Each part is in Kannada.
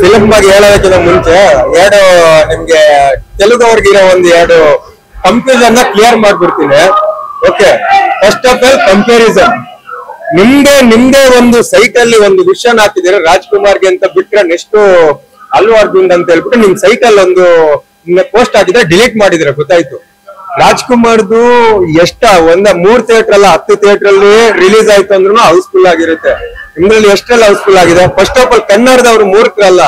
ಫಿಲ್ಮ್ ಬಗ್ಗೆ ಹೇಳೋದಕ್ಕಿಂತ ಮುಂಚೆ ಎರಡು ನಿಮ್ಗೆ ತೆಲುಗು ಅವ್ರಿಗಿರೋ ಒಂದು ಎರಡು ಕಂಪ್ಯೂಸನ್ ಕ್ಲಿಯರ್ ಮಾಡ್ಬಿಡ್ತೀನಿ. Okay, first of all comparison. ನಿಮ್ದೇ ಒಂದು ಸೈಟ್ ಅಲ್ಲಿ ಒಂದು ವಿಷನ್ ಹಾಕಿದಿರ ರಾಜ್ಕುಮಾರ್ಗೆ ಅಂತ ಬಿಟ್ರೆ ನೆಕ್ಸ್ಟ್ ಅಲ್ಲು ಅರ್ಜುನ್ ಅಂತ ಹೇಳ್ಬಿಟ್ಟು ನಿಮ್ ಸೈಟ್ ಅಲ್ಲಿ ಒಂದು ಪೋಸ್ಟ್ ಹಾಕಿದ್ರೆ ಡಿಲೀಟ್ ಮಾಡಿದ್ರೆ ಗೊತ್ತಾಯ್ತು. ರಾಜ್ಕುಮಾರ್ದು ಒಂದ 3 ಥಿಯೇಟರ್ ಅಲ್ಲ 10 ಥಿಯೇಟರ್ ಅಲ್ಲಿ ರಿಲೀಸ್ ಆಯ್ತು ಅಂದ್ರೂ ಹೌಸ್ಫುಲ್ ಆಗಿರುತ್ತೆ. ನಿಮ್ದ್ರಲ್ಲಿ ಎಷ್ಟೆಲ್ಲ ಹೌಸ್ಫುಲ್ ಆಗಿದೆ. ಫಸ್ಟ್ ಆಫ್ ಆಲ್ ಕನ್ನಡದವ್ರು ಮೂರ್ಖರಲ್ಲ.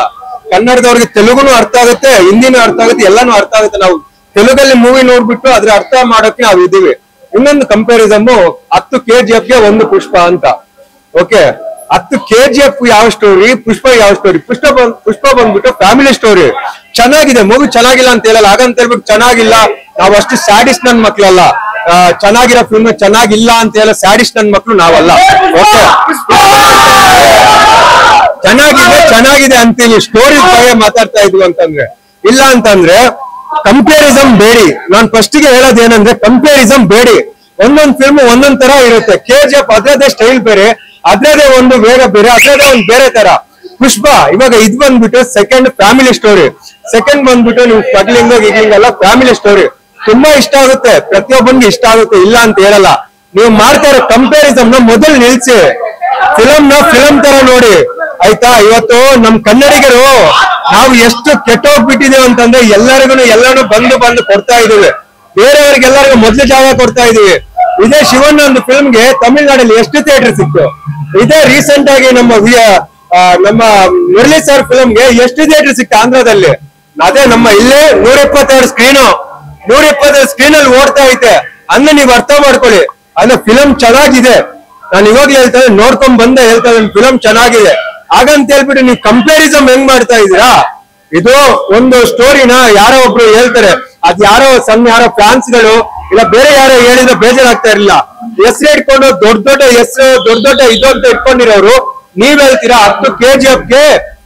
ಕನ್ನಡದವ್ರಿಗೆ ತೆಲುಗುನು ಅರ್ಥ ಆಗುತ್ತೆ, ಹಿಂದಿನೂ ಅರ್ಥ ಆಗುತ್ತೆ, ಎಲ್ಲಾನು ಅರ್ಥ ಆಗುತ್ತೆ. ನಾವು ತೆಲುಗಲ್ಲಿ ಮೂವಿ ನೋಡ್ಬಿಟ್ಟು ಅದ್ರ ಅರ್ಥ ಮಾಡೋಕೆ ನಾವು ಇದೀವಿ. ಇನ್ನೊಂದು ಕಂಪ್ಯಾರಿಸನ್ 10 KGF ಗೆ 1 ಪುಷ್ಪ ಅಂತ. ಓಕೆ, 10 KGF ಯಾವ ಸ್ಟೋರಿ, ಪುಷ್ಪ ಯಾವ ಸ್ಟೋರಿ. ಪುಷ್ಪ ಬಂದ್ಬಿಟ್ಟು ಫ್ಯಾಮಿಲಿ ಸ್ಟೋರಿ. ಚೆನ್ನಾಗಿದೆ ಮೂವಿ, ಚೆನ್ನಾಗಿಲ್ಲ ಅಂತ ಹೇಳಲ್ಲ. ಹಾಗಂತ ಹೇಳ್ಬಿಟ್ಟು ಚೆನ್ನಾಗಿಲ್ಲ ನಾವ್ ಅಷ್ಟು ಸ್ಯಾಡಿಸ್ಟ್ ನನ್ ಮಕ್ಳಲ್ಲ. ಚೆನ್ನಾಗಿರೋ ಫಿಲ್ಮ್ ಚೆನ್ನಾಗಿಲ್ಲ ಅಂತ ಹೇಳ ಸ್ಯಾಡಿಸ್ಟ್ ನನ್ ಮಕ್ಳು ನಾವಲ್ಲ. ಓಕೆ, ಚೆನ್ನಾಗಿದೆ ಅಂತೀವಿ, ಸ್ಟೋರಿ ಬಗ್ಗೆ ಮಾತಾಡ್ತಾ ಇದ್ವಿ ಅಂತಂದ್ರೆ. ಇಲ್ಲ ಅಂತಂದ್ರೆ ಕಂಪ್ಯಾರಿಸಮ್ ಬೇಡಿ. ನಾನ್ ಫಸ್ಟ್ ಗೆ ಹೇಳೋದೇನಂದ್ರೆ ಕಂಪ್ಯಾರಿಸಮ್ ಬೇಡಿ. ಒಂದೊಂದ್ ಫಿಲ್ಮ್ ಒಂದೊಂದ್ ತರ ಇರುತ್ತೆ. KGF ಅದ್ರದೇ ಸ್ಟೈಲ್ ಬೇರೆ, ಅದ್ರದೇ ಒಂದು ವೇಗ ಬೇರೆ, ಅದ್ರದೇ ಒಂದು ಬೇರೆ ತರ. ಪುಷ್ಪ ಇವಾಗ ಇದ್ ಬಂದ್ಬಿಟ್ಟು ಸೆಕೆಂಡ್ ಫ್ಯಾಮಿಲಿ ಸ್ಟೋರಿ. ಸೆಕೆಂಡ್ ಬಂದ್ಬಿಟ್ಟು ನೀವು ಸ್ಟ್ರಗ್ಲಿಂಗ್ ಎಲ್ಲ ಫ್ಯಾಮಿಲಿ ಸ್ಟೋರಿ. ತುಂಬಾ ಇಷ್ಟ ಆಗುತ್ತೆ, ಪ್ರತಿಯೊಬ್ಬನಿಗೆ ಇಷ್ಟ ಆಗುತ್ತೆ, ಇಲ್ಲ ಅಂತ ಹೇಳಲ್ಲ. ನೀವು ಮಾಡ್ತಾ ಇರೋ ಕಂಪ್ಯಾರಿಸಮ್ ನ ಮೊದಲು ನಿಲ್ಸಿ, ಫಿಲಮ್ ತರ ನೋಡಿ ಆಯ್ತಾ. ಇವತ್ತು ನಮ್ ಕನ್ನಡಿಗರು ನಾವು ಎಷ್ಟು ಕೆಟ್ಟೋಗ್ಬಿಟ್ಟಿದೀವಿ ಅಂತಂದ್ರೆ ಎಲ್ಲಾನು ಬಂದು ಕೊಡ್ತಾ ಇದೀವಿ. ಬೇರೆಯವ್ರಿಗೆಲ್ಲರಿಗೂ ಮೊದ್ಲು ಜಾಗ ಕೊಡ್ತಾ ಇದೀವಿ. ಇದೇ ಶಿವಣ್ಣ ಒಂದು ಫಿಲ್ಮ್ಗೆ ತಮಿಳ್ನಾಡಲ್ಲಿ ಎಷ್ಟು ಥಿಯೇಟರ್ ಸಿಕ್ತು. ಇದೇ ರೀಸೆಂಟ್ ಆಗಿ ನಮ್ಮ ಮುರಳಿ ಸರ್ ಫಿಲ್ಮ್ಗೆ ಎಷ್ಟು ಥಿಯೇಟರ್ ಸಿಕ್ತು ಆಂಧ್ರದಲ್ಲಿ. ಅದೇ ನಮ್ಮ ಇಲ್ಲೇ 122 ಸ್ಕ್ರೀನ್ ಅಲ್ಲಿ ಓಡ್ತಾ ಐತೆ. ಅಂದ್ರೆ ನೀವ್ ಅರ್ಥ ಮಾಡ್ಕೊಳ್ಳಿ, ಅಂದ್ರೆ ಫಿಲಮ್ ಚೆನ್ನಾಗಿದೆ. ನಾನು ಇವಾಗ್ಲೇ ಹೇಳ್ತಾ ಇದ್ದೀನಿ, ನೋಡ್ಕೊಂಡ್ ಬಂದೆ ಹೇಳ್ತಾ ಇದ್ದೀನಿ, ಫಿಲಮ್ ಚೆನ್ನಾಗಿದೆ. ಹಾಗಂತ ಹೇಳ್ಬಿಟ್ಟು ನೀವು ಕಂಪ್ಯಾರಿಸಮ್ ಹೆಂಗ್ ಮಾಡ್ತಾ ಇದೀರಾ. ಇದು ಒಂದು ಸ್ಟೋರಿನ ಯಾರೋ ಒಬ್ರು ಹೇಳ್ತಾರೆ, ಅದ್ ಯಾರೋ ಫ್ಯಾನ್ಸ್ ಗಳು ಇಲ್ಲ ಬೇರೆ ಯಾರೋ ಹೇಳಿದ್ರೆ ಬೇಜಾರಾಗ್ತಾ ಇರಲಿಲ್ಲ. ಹೆಸರು ಇಟ್ಕೊಂಡು ದೊಡ್ಡ ಹೆಸರು ದೊಡ್ಡ ಇದು ಅಂತ ಇಟ್ಕೊಂಡಿರೋರು ನೀವ್ ಹೇಳ್ತೀರಾ 10 KGF ಗೆ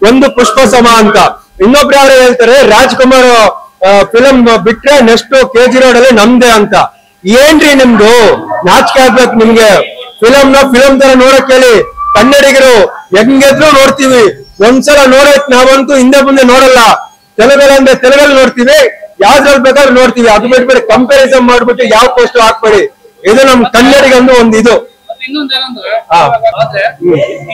1 ಪುಷ್ಪ ಸಮ ಅಂತ. ಇನ್ನೊಬ್ರು ಯಾರು ಹೇಳ್ತಾರೆ ರಾಜ್ಕುಮಾರ್ ಫಿಲಮ್ ಬಿಟ್ರೆ ನೆಕ್ಸ್ಟ್ KG Road ಅಲ್ಲಿ ನಮ್ದೇ ಅಂತ. ಏನ್ರಿ ನಿಮ್ದು ನಾಚಿಕೆ ಆಗ್ಬೇಕು ನಿಮ್ಗೆ. ಫಿಲಮ್ ತರ ನೋಡಕ್ ಹೇಳಿ. ಕನ್ನಡಿಗರು ಹೆಂಗೆದ್ರು ನೋಡ್ತೀವಿ, ಒಂದ್ಸಲ ನೋಡಕ್ ನಾವಂತೂ ಹಿಂದೆ ಮುಂದೆ ನೋಡಲ್ಲ. ತೆಲುಗಲ್ಲಿ ತೆಲುಗಲ್ಲಿ ನೋಡ್ತೀವಿ, ಯಾವ್ದ್ರಲ್ಲಿ ಬೇಕಾದ್ರೂ ನೋಡ್ತೀವಿ. ಅದು ಬಿಟ್ಬಿಟ್ಟು ಕಂಪ್ಯಾರಿಸನ್ ಮಾಡ್ಬಿಟ್ಟು ಯಾವ ಪೋಸ್ಟ್ ಹಾಕ್ಬೇಡಿ. ಇದು ನಮ್ ಕನ್ನಡಿಗಂದು ಒಂದು ಇದು. ಇನ್ನೊಂದೇನಂದ್ರೆ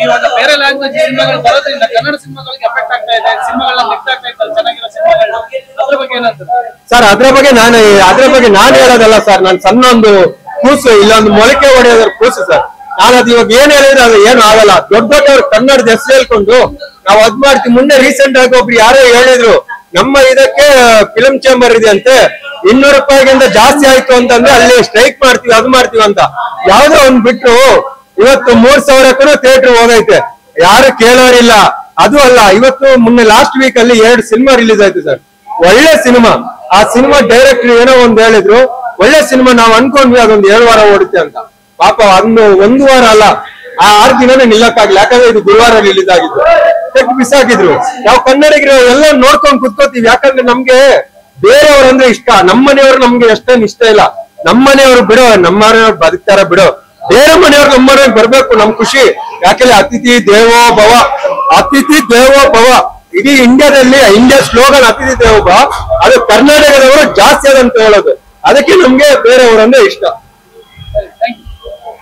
ಇವಾಗ ಬೇರೆ ಲ್ಯಾಂಗ್ವೇಜ್ ಸಿನಿಮಾಗಳು ಬರೋದ್ರಿಂದ ಕನ್ನಡ ಸಿನಿಮಾಗಳಿಗೆ ಎಫೆಕ್ಟ್ ಆಗ್ತಾ ಇದೆ, ಸಿನಿಮಾಗಳನ್ನ ನೆಕ್ಸ್ಟ್ ಆಗ್ತಾ ಇತ್ತು ಚೆನ್ನಾಗಿರೋ ಸಿನಿಮಾಗಳು. ಅದ್ರ ಬಗ್ಗೆ ಏನಂತಾರೆ ಸರ್? ಅದ್ರ ಬಗ್ಗೆ ನಾನು ಹೇಳೋದಲ್ಲ ಸರ್. ನಾನು ಸಣ್ಣ ಒಂದು ಕೂಸು, ಇಲ್ಲ ಒಂದು ಮೊಳಕೆ ಹೊಡೆಯೋದ್ರ ಕೂಸು ಸರ್. ನಾನು ಅದು ಇವಾಗ ಏನ್ ಹೇಳಿದ್ರೆ ಅದು ಏನು ಆಗಲ್ಲ. ದೊಡ್ಡವ್ರು ಕನ್ನಡದ ಹೆಸರು ಹೇಳ್ಕೊಂಡು ನಾವು ಅದ್ ಮಾಡ್ತೀವಿ. ಮೊನ್ನೆ ರೀಸೆಂಟ್ ಆಗಿ ಒಬ್ರು ಯಾರೋ ಹೇಳಿದ್ರು, ನಮ್ಮ ಇದಕ್ಕೆ ಫಿಲ್ಮ್ ಚೇಂಬರ್ ಇದೆ ಅಂತೆ, 200 ರೂಪಾಯಿಗಿಂತ ಜಾಸ್ತಿ ಆಯ್ತು ಅಂತಂದ್ರೆ ಅಲ್ಲಿ ಸ್ಟ್ರೈಕ್ ಮಾಡ್ತೀವಿ, ಅದು ಮಾಡ್ತೀವಿ ಅಂತ. ಯಾವ್ದೋ ಒಂದ್ ಬಿಟ್ಟು ಇವತ್ತು 3000 ಥಿಯೇಟರ್ ಹೋಗೈತೆ, ಯಾರು ಕೇಳೋರಿಲ್ಲ. ಅದು ಅಲ್ಲ, ಇವತ್ತು ಮೊನ್ನೆ ಲಾಸ್ಟ್ ವೀಕ್ ಅಲ್ಲಿ 2 ಸಿನಿಮಾ ರಿಲೀಸ್ ಆಯ್ತು ಸರ್. ಒಳ್ಳೆ ಸಿನಿಮಾ. ಆ ಸಿನಿಮಾ ಡೈರೆಕ್ಟರ್ ಏನೋ ಒಂದ್ ಹೇಳಿದ್ರು, ಒಳ್ಳೆ ಸಿನಿಮಾ. ನಾವ್ ಅನ್ಕೊಂಡ್ವಿ ಅದೊಂದು 7 ವಾರ ಓಡುತ್ತೆ ಅಂತ. ಪಾಪ ಒಂದು ವಾರ ಅಲ್ಲ, ಆ 6 ದಿನನೇ ನಿಲ್ಲಕ್ಕಾಗ್ಲಿ. ಯಾಕಂದ್ರೆ ಇದು ಗುರುವಾರ ರಿಲೀಸ್ ಆಗಿದ್ದು. ತೆಗ್ದು ಬಿಸಾಕಿದ್ರು. ನಾವು ಕನ್ನಡಿಗರು ಎಲ್ಲ ನೋಡ್ಕೊಂಡ್ ಕುತ್ಕೋತೀವಿ. ಯಾಕಂದ್ರೆ ನಮ್ಗೆ ಬೇರೆಯವ್ರಂದ್ರೆ ಇಷ್ಟ, ನಮ್ಮನೆಯವ್ರು ನಮ್ಗೆ ಎಷ್ಟೇನು ಇಷ್ಟ ಇಲ್ಲ. ನಮ್ಮನೆಯವ್ರು ಬಿಡೋ, ನಮ್ಮನೆಯವ್ರು ಬದುಕ್ತಾರ ಬಿಡೋ, ಬೇರೆ ಮನೆಯವ್ರು ನಮ್ಮ ಮನೆಯವ್ರಿಗೆ ಬರ್ಬೇಕು, ನಮ್ ಖುಷಿ. ಯಾಕಂದ್ರೆ ಅತಿಥಿ ದೇವೋ ಭವ. ಇಡೀ ಇಂಡಿಯಾದಲ್ಲಿ ಇಂಡಿಯಾ ಸ್ಲೋಗನ್ ಅತಿಥಿ ದೇವೋ ಭವ. ಅದು ಕರ್ನಾಟಕದವರು ಜಾಸ್ತಿ ಅದಂತ ಹೇಳೋದು. ಅದಕ್ಕೆ ನಮ್ಗೆ ಬೇರೆಯವ್ರಂದ್ರೆ ಇಷ್ಟ.